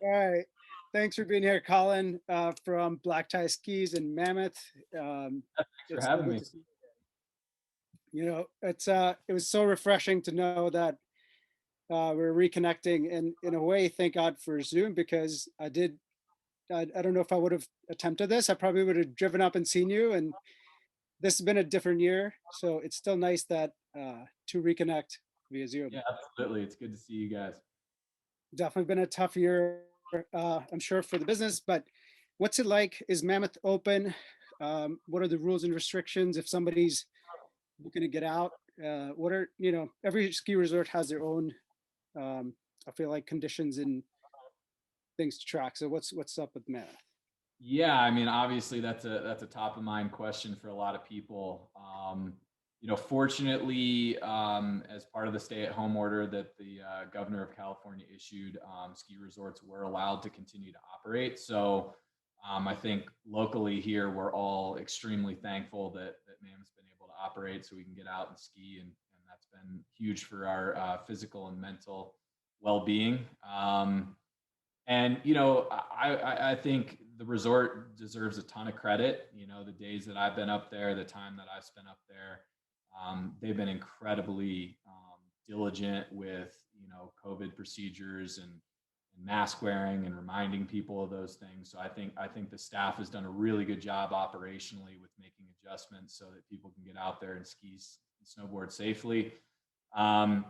All right. Thanks for being here, Colin, from Black Tie Skis in Mammoth. Thanks for It's so having good me. to see you. It was so refreshing to know that we're reconnecting, and in a way, thank God for Zoom because I don't know if I would have attempted this. I probably would have driven up and seen you, and this has been a different year, so it's still nice that to reconnect via Zoom. Yeah, absolutely. It's good to see you guys. Definitely been a tough year, I'm sure, for the business, but what's it like? Is Mammoth open? What are the rules and restrictions if somebody's looking to get out? What are, every ski resort has their own, um, I feel like, conditions and things to track. So what's up with Mammoth? Yeah, I mean, obviously that's a top of mind question for a lot of people. Fortunately, as part of the stay-at-home order that the governor of California issued, ski resorts were allowed to continue to operate. So I think locally here, we're all extremely thankful that Mammoth's been able to operate, so we can get out and ski, and that's been huge for our physical and mental well-being. And I think the resort deserves a ton of credit. The days that I've been up there, the time that I've spent up there, they've been incredibly diligent with COVID procedures and mask wearing and reminding people of those things. So I think the staff has done a really good job operationally with making adjustments so that people can get out there and ski and snowboard safely. Um,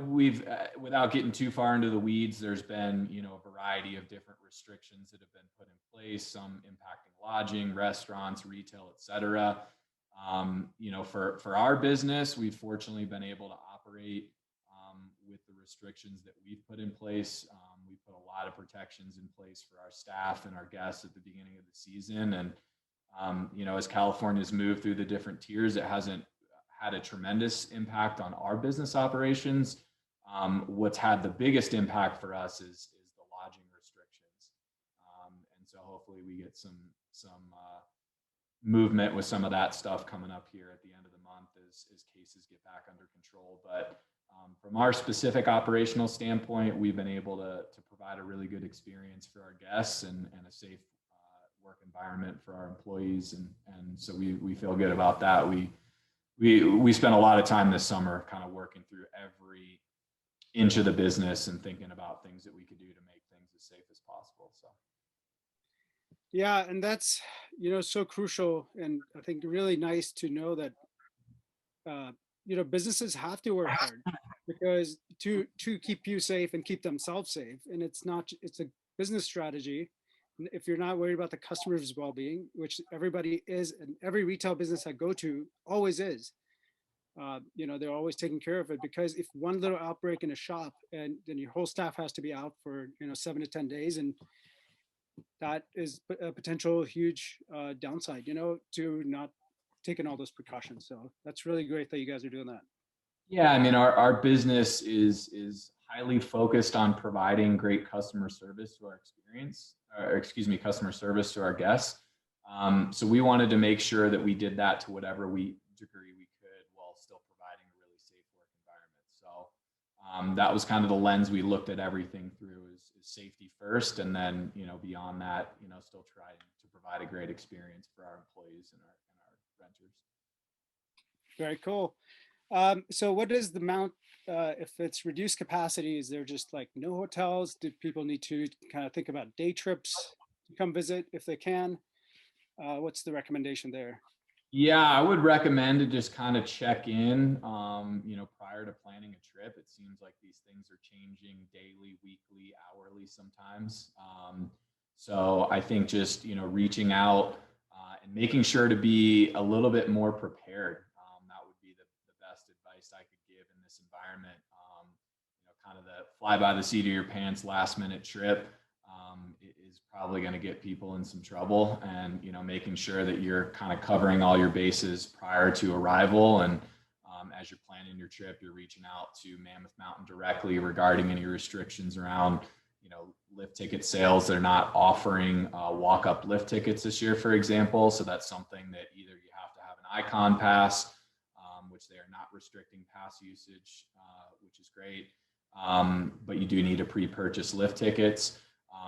we've without getting too far into the weeds, there's been a variety of different restrictions that have been put in place, some impacting lodging, restaurants, retail, etc. For our business, we've fortunately been able to operate with the restrictions that we've put in place. We put a lot of protections in place for our staff and our guests at the beginning of the season, and as California's moved through the different tiers, it hasn't had a tremendous impact on our business operations. What's had the biggest impact for us is the lodging restrictions, and so hopefully we get some movement with some of that stuff coming up here at the end of the month as cases get back under control. But from our specific operational standpoint, we've been able to provide a really good experience for our guests and a safe work environment for our employees, and so we feel good about that. We spent a lot of time this summer kind of working through every inch of the business and thinking about things that we could do to make things as safe as possible. So Yeah, and that's so crucial, and I think really nice to know that uh, businesses have to work hard because to keep you safe and keep themselves safe, and it's a business strategy. And if you're not worried about the customer's well-being, which everybody is, and every retail business I go to always is, they're always taking care of it, because if one little outbreak in a shop, and then your whole staff has to be out for 7 to 10 days, and that is a potential huge downside, to not taking all those precautions. So that's really great that you guys are doing that. yeah, I mean, our business is highly focused on providing great customer service to our experience, or excuse me, customer service to our guests. So we wanted to make sure that we did that to whatever degree we could while still providing a really safe work environment. So that was kind of the lens we looked at everything through, is safety first, and then beyond that, still trying to provide a great experience for our employees and our renters. Very cool. So what is the mount, if it's reduced capacity, is there just like no hotels? Do people need to kind of think about day trips to come visit if they can? What's the recommendation there? Yeah, I would recommend to just kind of check in, prior to planning a trip. It seems like these things are changing daily, weekly, hourly sometimes. So I think just, reaching out and making sure to be a little bit more prepared. That would be the best advice I could give in this environment. Kind of the fly by the seat of your pants last minute trip is probably going to get people in some trouble, and making sure that you're kind of covering all your bases prior to arrival, and as you're planning your trip, you're reaching out to Mammoth Mountain directly regarding any restrictions around lift ticket sales. They're not offering walk-up lift tickets this year, for example, so that's something that either you have to have an icon pass, which they are not restricting pass usage, which is great, but you do need to pre-purchase lift tickets.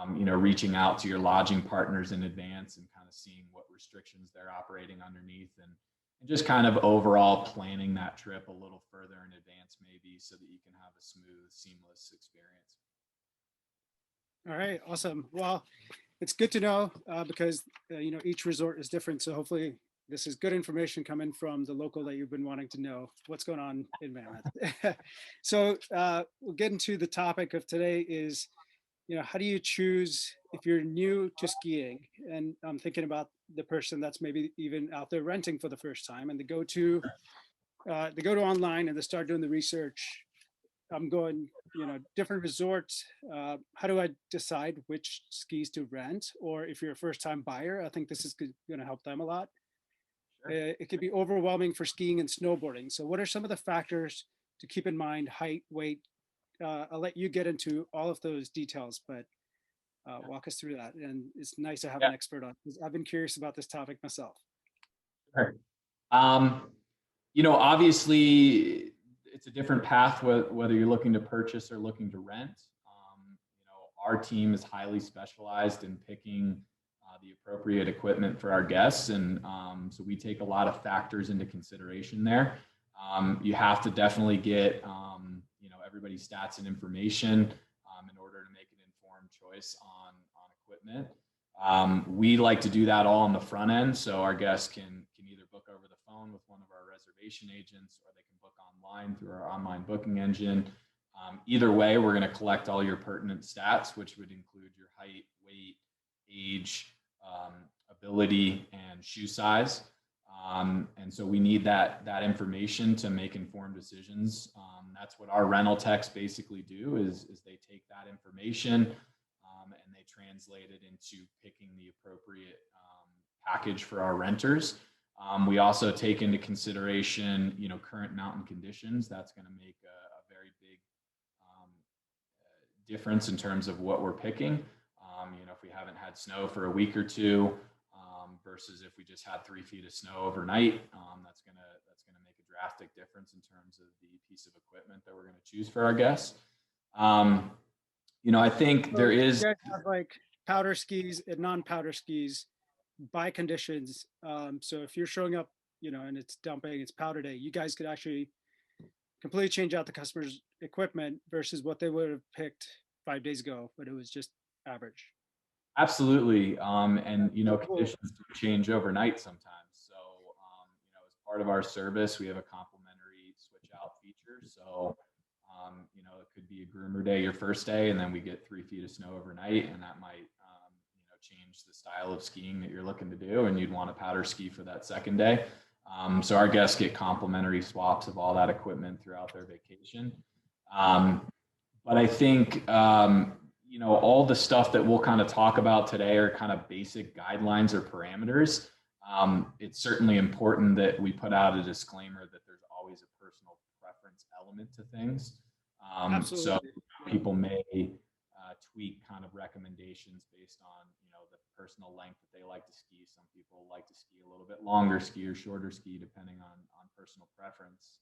reaching out to your lodging partners in advance and kind of seeing what restrictions they're operating underneath, and just kind of overall planning that trip a little further in advance, maybe, so that you can have a smooth, seamless experience. All right, awesome. Well, it's good to know because each resort is different. So hopefully this is good information coming from the local that you've been wanting to know what's going on in Mammoth. So we'll get into the topic of today is, how do you choose if you're new to skiing? And I'm thinking about the person that's maybe even out there renting for the first time, and they go to online and they start doing the research. I'm going, different resorts. How do I decide which skis to rent? Or if you're a first time buyer, I think this is going to help them a lot. Sure. It could be overwhelming for skiing and snowboarding. So, what are some of the factors to keep in mind? Height, weight. I'll let you get into all of those details, but walk us through that. And it's nice to have Yeah. an expert on because I've been curious about this topic myself. Sure. Um, Obviously, it's a different path whether you're looking to purchase or looking to rent. Our team is highly specialized in picking the appropriate equipment for our guests, and so we take a lot of factors into consideration there. You have to definitely get everybody's stats and information in order to make an informed choice on equipment. We like to do that all on the front end, so our guests can either book over the phone with one of our reservation agents, or they can book online through our online booking engine. Either way, we're going to collect all your pertinent stats, which would include your height, weight, age, ability, and shoe size. And so we need that information to make informed decisions. That's what our rental techs basically do is they take that information and they translate it into picking the appropriate package for our renters. We also take into consideration, current mountain conditions. That's going to make a very big difference in terms of what we're picking. If we haven't had snow for a week or two, versus if we just had 3 feet of snow overnight, that's gonna make a drastic difference in terms of the piece of equipment that we're gonna choose for our guests. I think there is. You guys have like powder skis and non-powder skis by conditions. So if you're showing up, and it's dumping, it's powder day, you guys could actually completely change out the customer's equipment versus what they would have picked 5 days ago, but it was just average. Absolutely. And Cool. conditions do change overnight sometimes. So, as part of our service, we have a complimentary switch out feature. So, it could be a groomer day your first day, and then we get 3 feet of snow overnight, and that might, change the style of skiing that you're looking to do, and you'd want a powder ski for that second day. So our guests get complimentary swaps of all that equipment throughout their vacation. But I think, all the stuff that we'll kind of talk about today are kind of basic guidelines or parameters. It's certainly important that we put out a disclaimer that there's always a personal preference element to things. Absolutely. So people may tweak kind of recommendations based on, the personal length that they like to ski. Some people like to ski a little bit longer ski or shorter ski, depending on personal preference.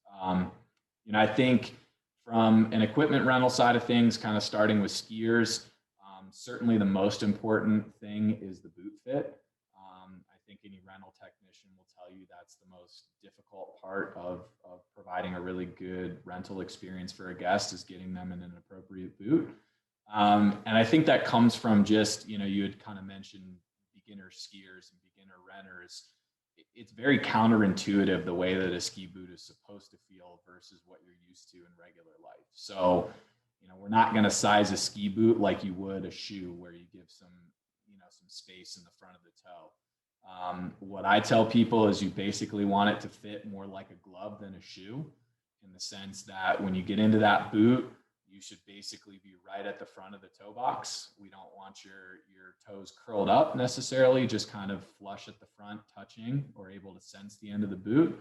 I think from an equipment rental side of things, kind of starting with skiers, certainly the most important thing is the boot fit. I think any rental technician will tell you that's the most difficult part of providing a really good rental experience for a guest, is getting them in an appropriate boot. And I think that comes from just, you had kind of mentioned beginner skiers and beginner renters. It's very counterintuitive the way that a ski boot is supposed to feel versus what you're used to in regular life. So, we're not going to size a ski boot like you would a shoe, where you give some space in the front of the toe. What I tell people is you basically want it to fit more like a glove than a shoe, in the sense that when you get into that boot, you should basically be right at the front of the toe box. We don't want your toes curled up necessarily, just kind of flush at the front, touching or able to sense the end of the boot.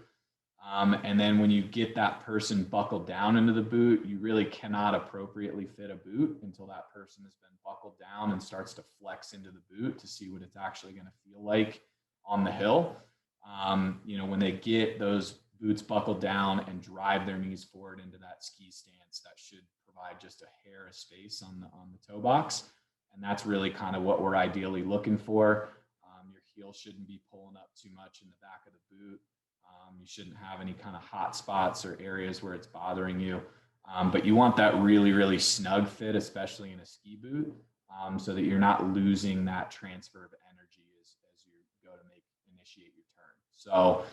And then when you get that person buckled down into the boot, you really cannot appropriately fit a boot until that person has been buckled down and starts to flex into the boot to see what it's actually going to feel like on the hill. When they get those boots buckled down and drive their knees forward into that ski stance, that should provide just a hair of space on the toe box. And that's really kind of what we're ideally looking for. Your heel shouldn't be pulling up too much in the back of the boot. You shouldn't have any kind of hot spots or areas where it's bothering you. But you want that really, really snug fit, especially in a ski boot, so that you're not losing that transfer of energy as you go to initiate your turn. So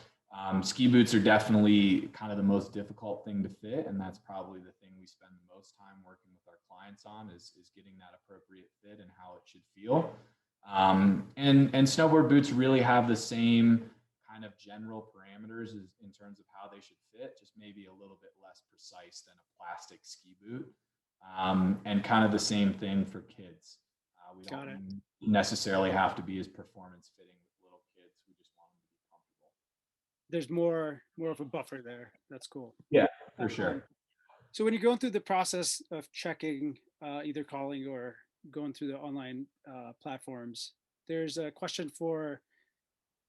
ski boots are definitely kind of the most difficult thing to fit, and that's probably the thing we spend the most time working with our clients on is getting that appropriate fit and how it should feel. And snowboard boots really have the same kind of general parameters in terms of how they should fit, just maybe a little bit less precise than a plastic ski boot. And kind of the same thing for kids. We Got it. don't necessarily have to be as performance fitting with little kids. We just want them to be comfortable. There's more of a buffer there. That's cool. Yeah, for Um, sure. so when you're going through the process of checking, either calling or going through the online platforms, there's a question for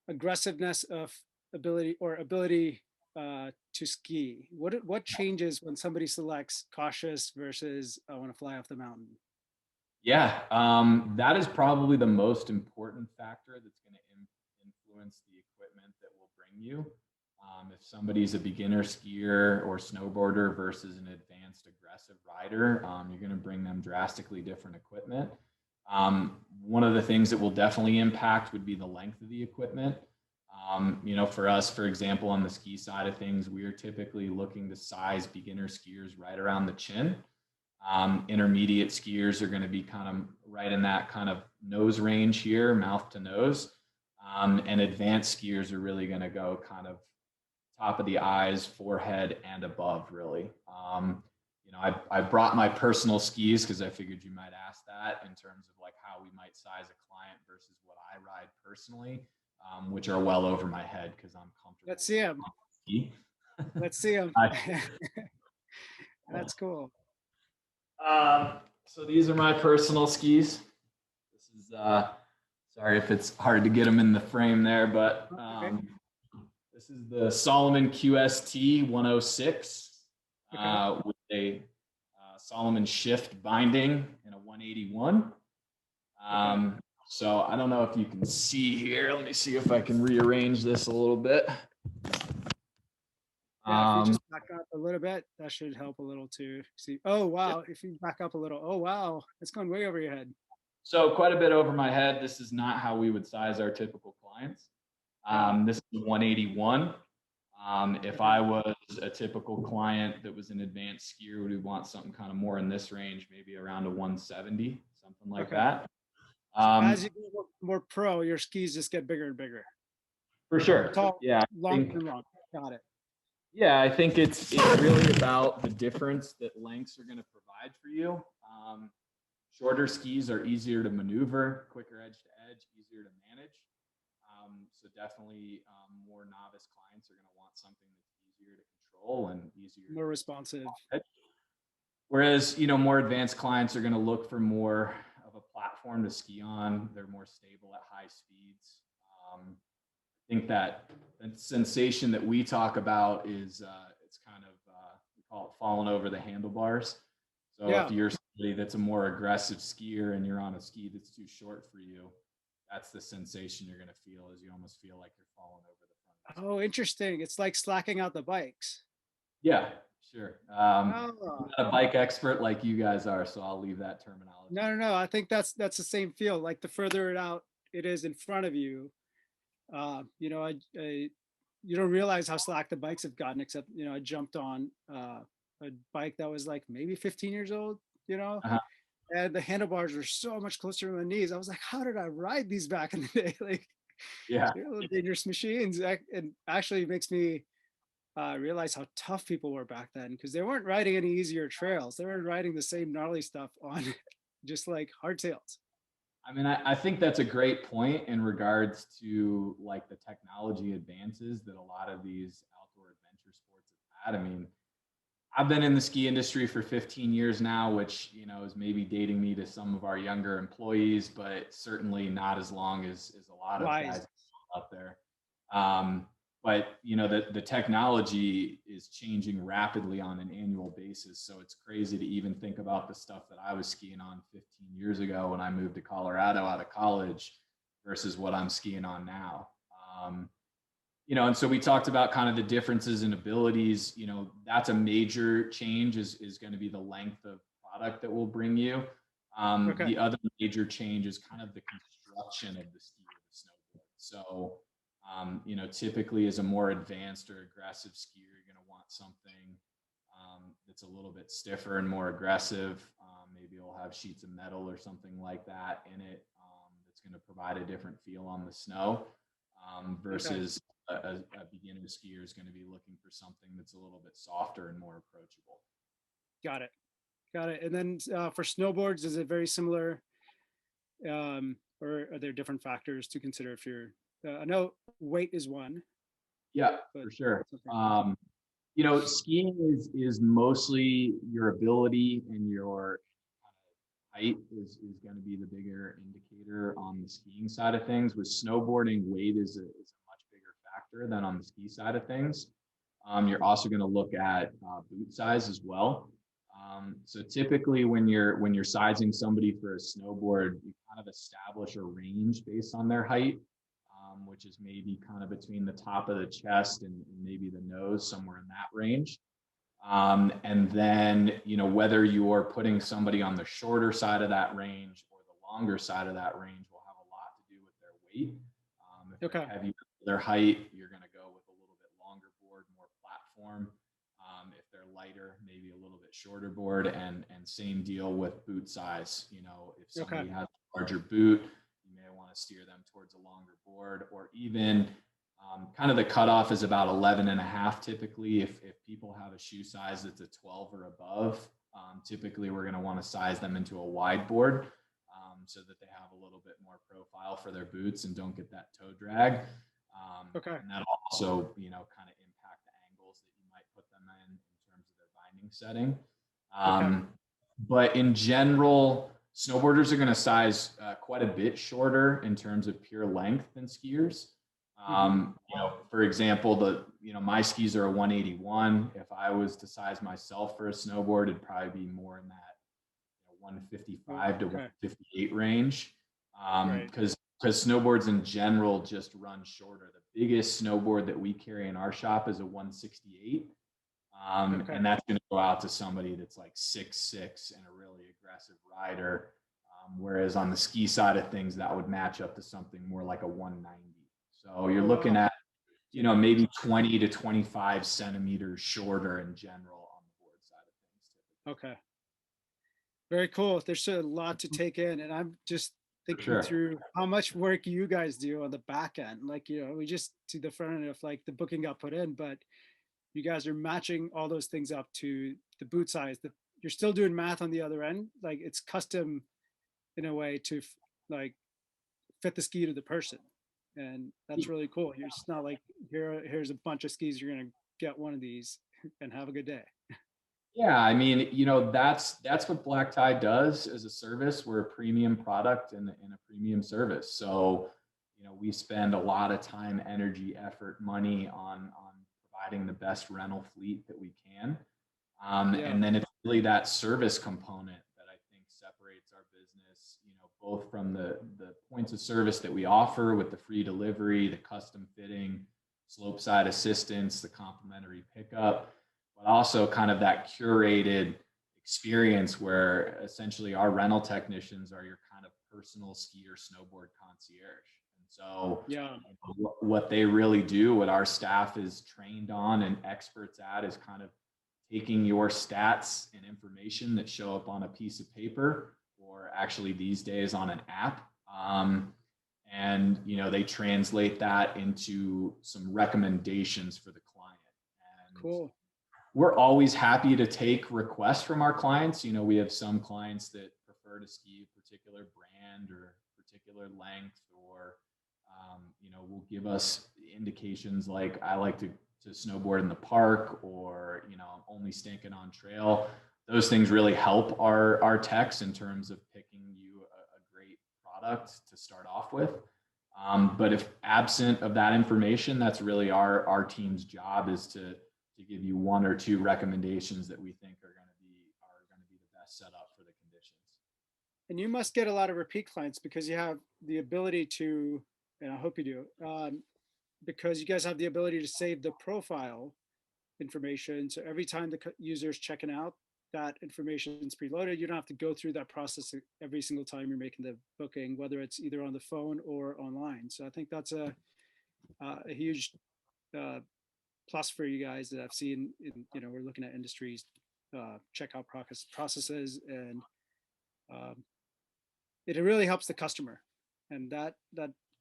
aggressiveness of ability to ski. What changes when somebody selects cautious versus I want to fly off the mountain? Yeah, that is probably the most important factor that's going to influence the equipment that will bring you. If somebody's a beginner skier or snowboarder versus an advanced aggressive rider, you're going to bring them drastically different equipment. One of the things that will definitely impact would be the length of the equipment. For us, for example, on the ski side of things, we are typically looking to size beginner skiers right around the chin. Intermediate skiers are going to be kind of right in that kind of nose range here, mouth to nose. And advanced skiers are really going to go kind of top of the eyes, forehead, and above, really. I brought my personal skis because I figured you might ask that in terms of like how we might size a client versus what I ride personally, which are well over my head because I'm comfortable Let's see him. on ski. Let's see him. I, That's cool. so these are my personal skis. This is sorry if it's hard to get them in the frame there, but Okay. this is the Solomon QST 106 Okay. with a Solomon shift binding and a 181. Okay. So I don't know if you can see here. Let me see if I can rearrange this a little bit. Yeah, if you just back up a little bit, that should help a little too. See, oh wow, if you back up a little, oh wow, it's going way over your head. So quite a bit over my head. This is not how we would size our typical clients. Got it. This is 181. If Okay. I was a typical client that was an advanced skier, would want something kind of more in this range, maybe around a 170, something like Okay. that. So as you Um, get more pro, your skis just get bigger and bigger, for or sure. tall, Yeah, longer and longer. Got it. I think it's really about the difference that lengths are going to provide for you. Shorter skis are easier to maneuver, quicker edge to edge, easier to manage. So definitely more novice clients are going to want something that's easier to control and easier More to responsive. edge. Whereas, more advanced clients are going to look for more of a platform to ski on. They're more stable at high speeds. I think that sensation that we talk about is it's kind of we call it falling over the handlebars. So if Yeah. you're somebody that's a more aggressive skier and you're on a ski that's too short for you, that's the sensation you're going to feel is you almost feel like you're falling over the front of the Oh, ski. interesting. It's like slacking out the bikes. Yeah, sure. I'm Oh, not a bike expert like you guys are, so I'll leave that terminology no, no, to no. I think that's the same feel. Like the further it out it is in front of you, I you don't realize how slack the bikes have gotten. Except I jumped on a bike that was like maybe 15 years old, you know, you. Uh-huh. and the handlebars were so much closer to my knees. I was like, how did I ride these back in the day? Like Yeah, they're little dangerous machines. And actually it makes me realize how tough people were back then because they weren't riding any easier trails. They were riding the same gnarly stuff on just like hardtails. I mean, I think that's a great point in regards to like the technology advances that a lot of these outdoor adventure sports have had. I mean, I've been in the ski industry for 15 years now, which, is maybe dating me to some of our younger employees, but certainly not as long as a lot of Wise. guys out there. Um, but the technology is changing rapidly on an annual basis. So it's crazy to even think about the stuff that I was skiing on 15 years ago when I moved to Colorado out of college versus what I'm skiing on now. Um, and so we talked about kind of the differences in abilities. That's a major change is going to be the length of product that we'll bring you. Okay. The other major change is kind of the construction of the ski or the snowboard. So, typically as a more advanced or aggressive skier, you're going to want something that's a little bit stiffer and more aggressive. Maybe it'll have sheets of metal or something like that in it, that's going to provide a different feel on the snow, Okay. versus a beginner skier is going to be looking for something that's a little bit softer and more approachable. Got it. Got it. And then for snowboards, is it very similar, or are there different factors to consider if you're? I know weight is one, Yeah, but for sure. something. Skiing is mostly your ability, and your height is going to be the bigger indicator on the skiing side of things. With snowboarding, weight is a much bigger factor than on the ski side of things. You're also going to look at boot size as well. So typically, when you're sizing somebody for a snowboard, you kind of establish a range based on their height, which is maybe kind of between the top of the chest and maybe the nose, somewhere in that range. And then, whether you're putting somebody on the shorter side of that range or the longer side of that range will have a lot to do with their weight. If they're Okay. heavy for their height, you're going to go with a little bit longer board, more platform. If they're lighter, maybe a little bit shorter board, and same deal with boot size. If Okay. somebody has a larger boot, you may want to steer them towards a longer board, or even kind of the cutoff is about 11 and a half typically. If people have a shoe size that's a 12 or above, typically we're going to want to size them into a wide board, so that they have a little bit more profile for their boots and don't get that toe drag. Okay. And that'll also, kind of impact the angles that you might put them in terms of their binding setting. Okay. But in general, snowboarders are going to size quite a bit shorter in terms of pure length than skiers. Hmm. For example, my skis are a 181. If I was to size myself for a snowboard, it'd probably be more in that 155 to Okay. 158 range. Right. Because snowboards in general just run shorter. The biggest snowboard that we carry in our shop is a 168. Okay. And that's going to go out to somebody that's like 6'6" and a really aggressive rider. Whereas on the ski side of things, that would match up to something more like a 190. So you're Oh looking wow. at, So big. maybe 20 to 25 centimeters shorter in general on the board side of things typically. Okay. Very cool. There's a lot to take in, and I'm just For thinking sure. through how much work you guys do on the back end. Like, we just to the front end of like the booking got put in, but you guys are matching all those things up to the boot size. That you're still doing math on the other end. Like it's custom in a way to like fit the ski to the person, and that's really cool. You're just not like here's a bunch of skis. You're gonna get one of these and have a good day. Yeah, I mean, that's what Black Tie does as a service. We're a premium product and a premium service. So, we spend a lot of time, energy, effort, money on providing the best rental fleet that we can. Yeah. And then it's really that service component that I think separates our business, both from the points of service that we offer with the free delivery, the custom fitting, slope side assistance, the complimentary pickup, but also kind of that curated experience where essentially our rental technicians are your kind of personal ski or snowboard concierge. And so Yeah. what they really do, what our staff is trained on and experts at, is kind of taking your stats and information that show up on a piece of paper, or actually these days on an app. And they translate that into some recommendations for the client. And Cool. we're always happy to take requests from our clients. We have some clients that prefer to ski a particular brand or particular length, or will give us indications like, I like to snowboard in the park, or I'm only stinking on trail. Those things really help our techs in terms of picking you a great product to start off with. But if absent of that information, that's really our team's job is to give you one or two recommendations that we think are going to be the best setup for the conditions. And you must get a lot of repeat clients because you have the ability to, and I hope you do, because you guys have the ability to save the profile information. So every time the user is checking out, that information is preloaded. You don't have to go through that process every single time you're making the booking, whether it's either on the phone or online. So I think that's a huge uh, plus for you guys that I've seen. We're looking at industries checkout processes, and um, it really helps the customer. And that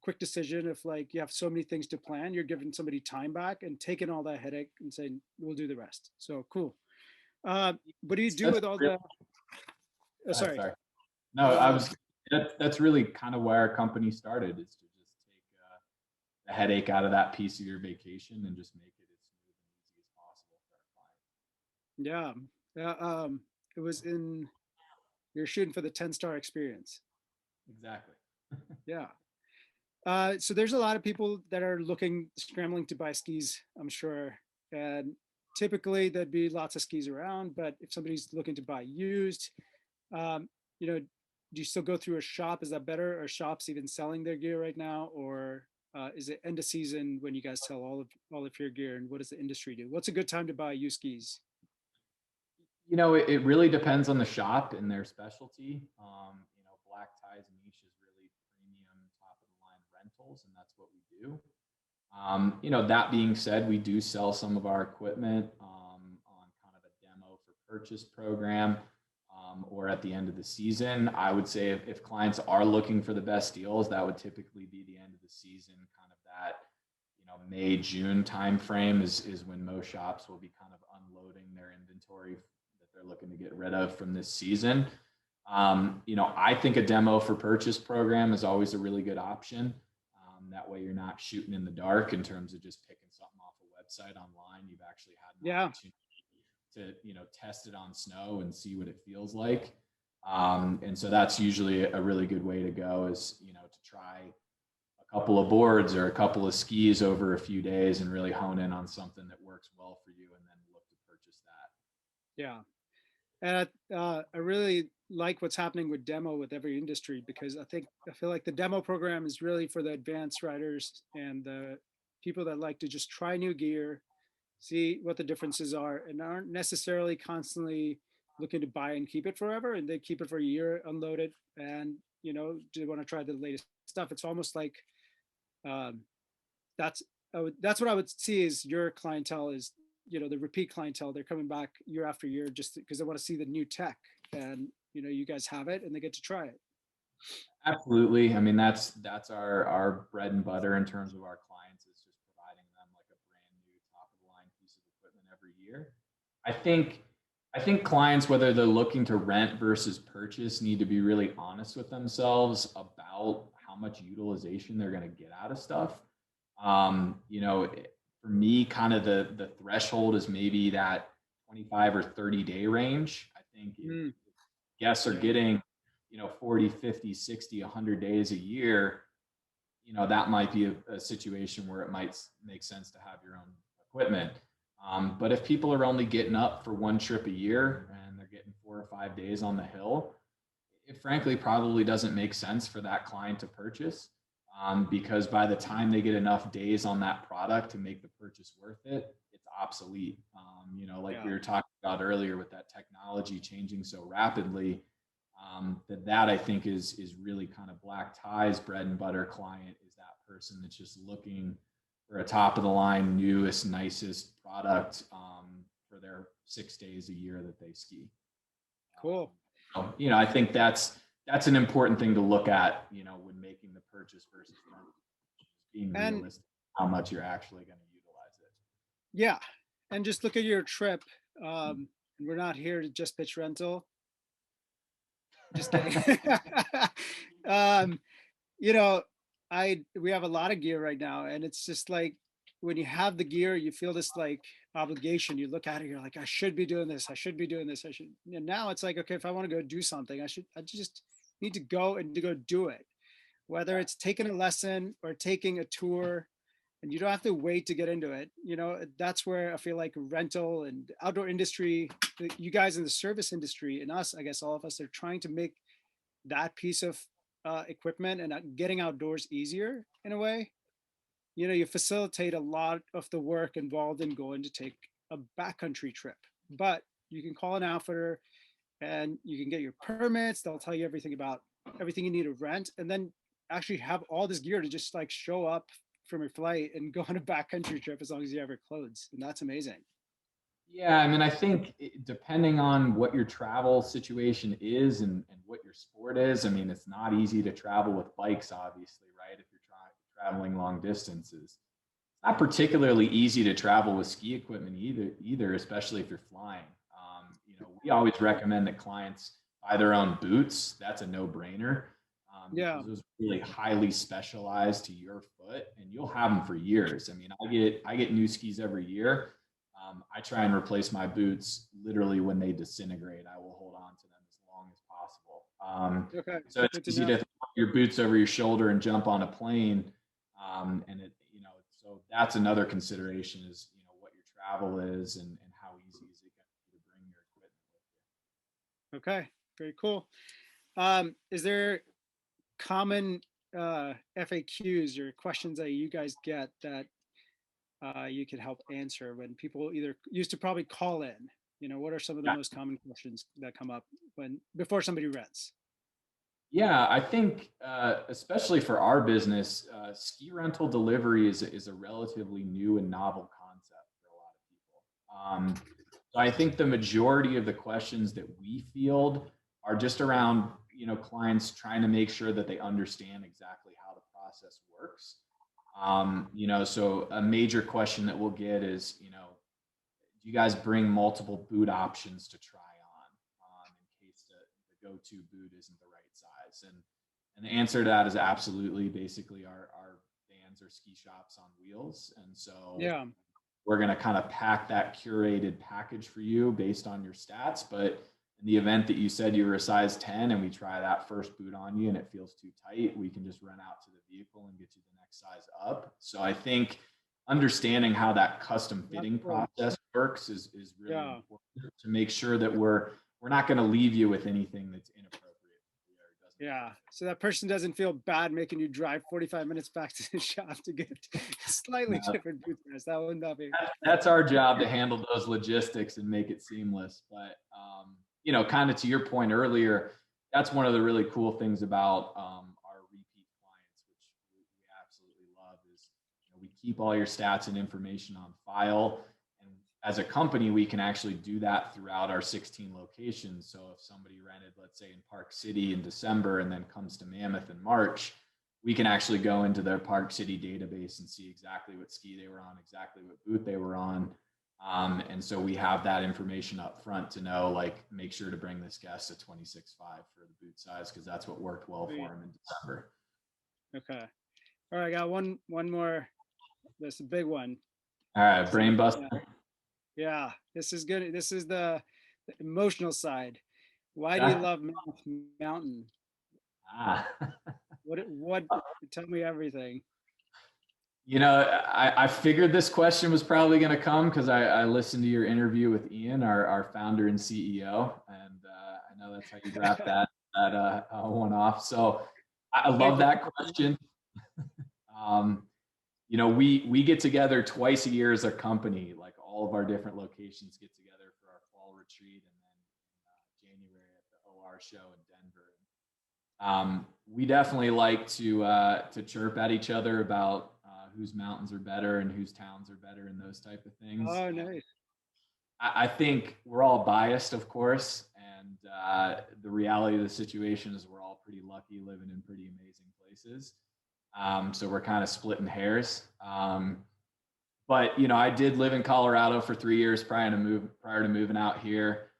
quick decision, if like you have so many things to plan, you're giving somebody time back and taking all that headache and saying we'll do the rest. So cool. What do you do That's with all really, the? go ahead, Sorry. sorry. No, I Uh, was that's really kind of why our company started is to just take the headache out of that piece of your vacation and just make it as smooth and easy as possible for our clients. yeah. Yeah. It was in. You're shooting for the 10-star experience. Exactly. Yeah. So there's a lot of people that are scrambling to buy skis, I'm sure. And typically there'd be lots of skis around, but if somebody's looking to buy used, um, you know, do you still go through a shop? Is that better? Are shops even selling their gear right now? Or is it end of season when you guys sell all of your gear? And what does the industry do? What's a good time to buy used skis? It really depends on the shop and their specialty. Black Tie's niche is really premium, top of the line rentals, and that's what we do. That being said, we do sell some of our equipment on kind of a demo for purchase program or at the end of the season. I would say if clients are looking for the best deals, that would typically be the end of the season, kind of that May, June timeframe is when most shops will be kind of unloading their inventory that they're looking to get rid of from this season. I think a demo for purchase program is always a really good option. That way you're not shooting in the dark in terms of just picking something off a website online. You've actually had an Yeah, opportunity to, test it on snow and see what it feels like. And so that's usually a really good way to go is, to try a couple of boards or a couple of skis over a few days and really hone in on something that works well for you and then look to purchase that. yeah. And I really like what's happening with demo with every industry because I feel like the demo program is really for the advanced riders and the people that like to just try new gear, see what the differences are, and aren't necessarily constantly looking to buy and keep it forever. And they keep it for a year, unload it, and do want to try the latest stuff. It's almost like um, that's that's what I would see is your clientele is the repeat clientele. They're coming back year after year just because they want to see the new tech, and you guys have it and they get to try it. Absolutely. I mean, that's our bread and butter in terms of our clients is just providing them like a brand new top of the line piece of equipment every year. I think I think clients, whether they're looking to rent versus purchase, need to be really honest with themselves about how much utilization they're going to get out of stuff. For me, kind of the threshold is maybe that 25 or 30-day range. I think if Mm, guests are yeah, getting 40, 50, 60, 100 days a year, that might be a situation where it might make sense to have your own equipment. But if people are only getting up for one trip a year and they're getting 4 or 5 days on the hill, it frankly probably doesn't make sense for that client to purchase, because by the time they get enough days on that product to make the purchase worth it, it's obsolete. Like yeah, we were talking about earlier with that technology changing so rapidly, that I think is really kind of Black Tie's bread and butter client is that person that's just looking for a top of the line, newest, nicest product for their 6 days a year that they ski. cool. I think that's an important thing to look at, when making the purchase versus rent, being And realistic how much you're actually going to utilize it. yeah, and just look at your trip. We're not here to just pitch rental. Just kidding. um, you know, we have a lot of gear right now, and it's just like when you have the gear, you feel this like obligation. You look at it, you're like, I should be doing this. I should be doing this. I should. And now it's like, okay, if I want to go do something, I just need to go and to go do it. whether it's taking a lesson or taking a tour, and you don't have to wait to get into it. That's where I feel like rental and outdoor industry, you guys in the service industry and us, I guess all of us are trying to make that piece of equipment and getting outdoors easier in a way. You facilitate a lot of the work involved in going to take a backcountry trip, but you can call an outfitter and you can get your permits. They'll tell you everything about everything you need to rent, and then actually have all this gear to just like show up from your flight and go on a backcountry trip as long as you have your clothes. And that's amazing. Yeah, I mean, I think depending on what your travel situation is and what your sport is, I mean, it's not easy to travel with bikes, obviously, right? If you're traveling long distances. It's not particularly easy to travel with ski equipment either, especially if you're flying. We always recommend that clients buy their own boots. That's a no-brainer Yeah. because those are really highly specialized to your foot, and you'll have them for years. I mean, I get new skis every year. I try and replace my boots literally when they disintegrate. I will hold on to them as long as possible. Okay. So it's Good to easy know. to throw your boots over your shoulder and jump on a plane. And so that's another consideration is, what your travel is and how easy is it going to be to bring your equipment with Okay. Very cool. Is there common FAQs or questions that you guys get that you could help answer when people either used to probably call in? What are some of the you. most common questions that come up when before somebody rents? Yeah, I think especially for our business, ski rental delivery is a relatively new and novel concept for a lot of people. So I think the majority of the questions that we field are just around, clients trying to make sure that they understand exactly how the process works. So a major question that we'll get is, do you guys bring multiple boot options to try on in case the go-to boot isn't the right size? And the answer to that is absolutely. Basically, our vans are ski shops on wheels, and so Yeah. we're going to kind of pack that curated package for you based on your stats. But in the event that you said you were a size 10 and we try that first boot on you and it feels too tight, we can just run out to the vehicle and get you the next size up. So I think understanding how that custom That's fitting cool. process works is really Yeah. important to make sure that we're not going to leave you with anything that's inappropriate or doesn't fit Yeah. your foot. So that person doesn't feel bad making you drive 45 minutes back to the shop to get slightly No, different boot size. That would not be. that's our job to handle those logistics and make it seamless. But kind of to your point earlier, that's one of the really cool things about our repeat clients, which we absolutely love, is we keep all your stats and information on file. And as a company, we can actually do that throughout our 16 locations. So if somebody rented, let's say in Park City in December and then comes to Mammoth in March, we can actually go into their Park City database and see exactly what ski they were on, exactly what boot they were on. And so we have that information up front to know, like, make sure to bring this guest a 26.5 for the boot size because that's what worked well for Sweet. him in December. Okay. All right. I got one more. This is a big one. All right, So, brain buster. yeah, this is good. This is the emotional side. Why do you Okay. love Mammoth Mountain? Ah. What tell me everything. I figured this question was probably going to come because I listened to your interview with Ian, our founder and CEO, and I know that's how you wrap that one off. So I Thank love you. that question. We get together twice a year as a company. Like all of our different locations get together for our fall retreat, and then in January at the OR show in Denver. We definitely like to chirp at each other about whose mountains are better and whose towns are better and those type of things. Oh, nice. I think we're all biased, of course, and the reality of the situation is we're all pretty lucky living in pretty amazing places. So we're kind of splitting hairs. But I did live in Colorado for 3 years prior to moving out here.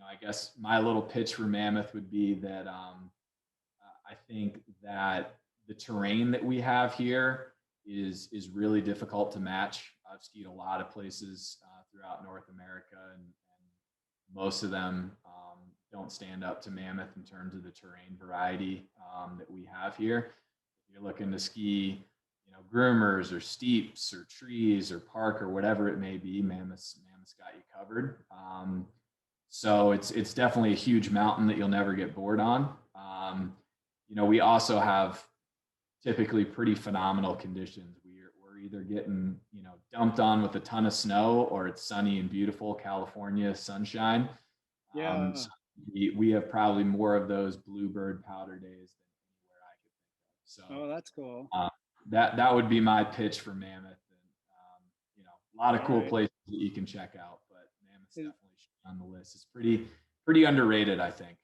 I guess my little pitch for Mammoth would be that I think that the terrain that we have here is really difficult to match. I've skied a lot of places throughout North America, and most of them don't stand up to Mammoth in terms of the terrain variety that we have have here. If you're looking to ski, groomers or steeps or trees or park or whatever it may be, Mammoth's got you covered. So it's definitely a huge mountain that you'll never get bored on. We also have typically pretty phenomenal conditions. We're either getting, dumped on with a ton of snow, or it's sunny and beautiful California sunshine. Yeah. So we have probably more of those bluebird powder days than anywhere I could think of. Oh, So that's cool. that would be my pitch for Mammoth. And a lot of All cool right. places that you can check out, but Mammoth's Is- definitely should be on the list. It's pretty underrated, I think.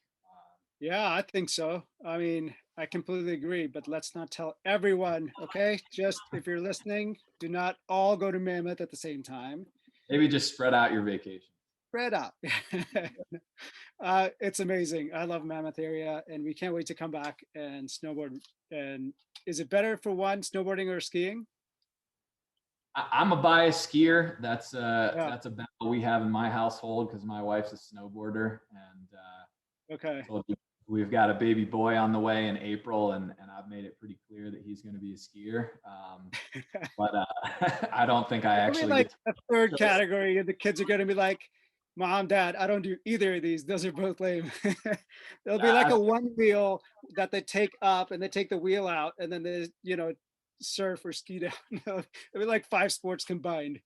Yeah, I think so. I mean, I completely agree, but let's not tell everyone, okay? Just if you're listening, do not all go to Mammoth at the same time. Maybe just spread out your vacation. Spread out. It's amazing. I love Mammoth area, and we can't wait to come back and snowboard. And is it better for one, snowboarding or skiing? I'm a biased skier. Yeah. That's a battle we have in my household because my wife's a snowboarder, and Okay. told you we've got a baby boy on the way in April, and I've made it pretty clear that he's going to be a skier. But I don't think I It'll be actually like get a third to. category, and the kids are gonna be like, "Mom, Dad, I don't do either of these. Those are both lame." There'll be like I, a one wheel that they take up, and they take the wheel out, and then they, surf or ski down. It'll be like five sports combined.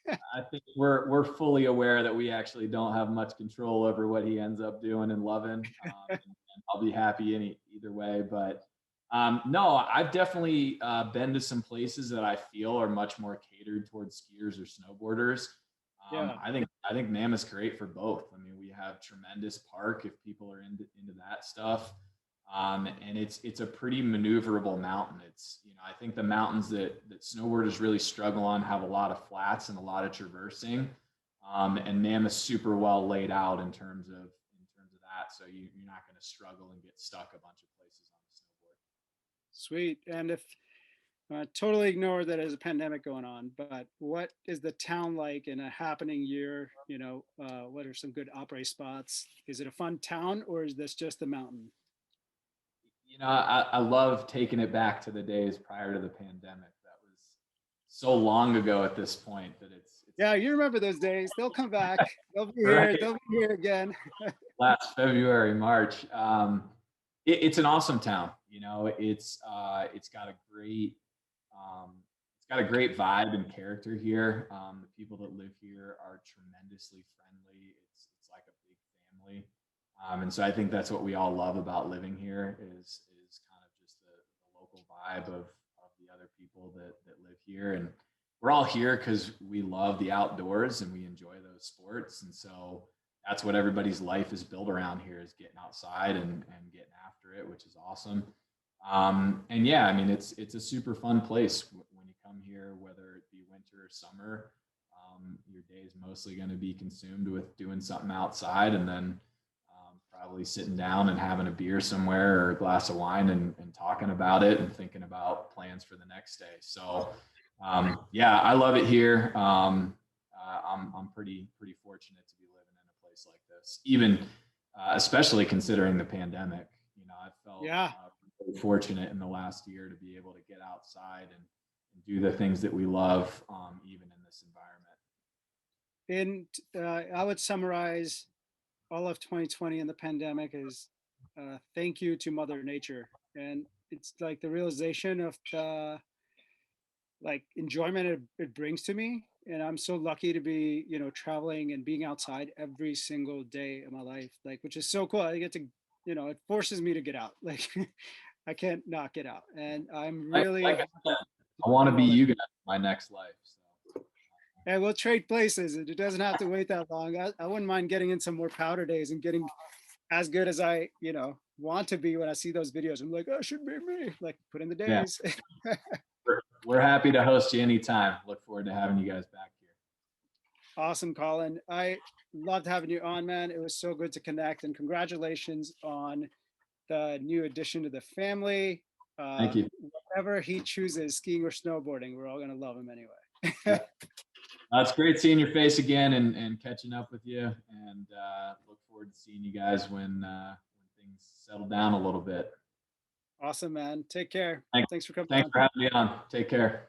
I think we're fully aware that we actually don't have much control over what he ends up doing and loving. And I'll be happy either way. But no, I've definitely been to some places that I feel are much more catered towards skiers or snowboarders. Yeah. I think Mammoth's great for both. I mean, we have tremendous park if people are into that stuff. And it's a pretty maneuverable mountain. I think the mountains that snowboarders really struggle on have a lot of flats and a lot of traversing. And Mammoth's super well laid out in terms of that. So you're not going to struggle and get stuck a bunch of places on the snowboard. Sweet. And if totally ignore that there's a pandemic going on, but what is the town like in a happening year? What are some good opera spots? Is it a fun town, or is this just the mountain? I love taking it back to the days prior to the pandemic. That was so long ago at this point that it's Yeah, you remember those days. They'll come back. They'll be here. right. They'll be here again. Last February, March. It's an awesome town. It's got a great vibe and character here. The people that live here are tremendously friendly. It's like a big family. And so I think that's what we all love about living here is kind of just the local vibe of the other people that live here. And we're all here because we love the outdoors and we enjoy those sports. And so that's what everybody's life is built around here, is getting outside and getting after it, which is awesome. And yeah, I mean, it's a super fun place when you come here, whether it be winter or summer. Your day is mostly going to be consumed with doing something outside, and then probably sitting down and having a beer somewhere or a glass of wine and talking about it and thinking about plans for the next day. So yeah, I love it here. I'm pretty fortunate to be living in a place like this, even especially considering the pandemic. I felt Yeah. really fortunate in the last year to be able to get outside and do the things that we love, even in this environment. And I would summarize all of 2020 and the pandemic is thank you to Mother Nature. And it's like the realization of the like enjoyment it brings to me. And I'm so lucky to be, traveling and being outside every single day of my life, like, which is so cool. I get to, it forces me to get out. Like, I can't not get out. And I'm really Like I happy said, to I want to do be all that. you guys in my next life. So And we'll trade places. It doesn't have to wait that long. I wouldn't mind getting in some more powder days and getting as good as I, want to be when I see those videos. I'm like, oh, should be me. Like, put in the yeah, days. we're happy to host you anytime. Look forward to having you guys back here. Awesome, Colin. I loved having you on, man. It was so good to connect, and congratulations on the new addition to the family. Thank you. Whatever he chooses, skiing or snowboarding, we're all gonna love him Yeah. anyway. It's great seeing your face again and catching up with you, and look forward to seeing you guys when things settle down a little bit. Awesome, man. Take care. Thanks, Thanks for coming thanks on. for having me on. Take care.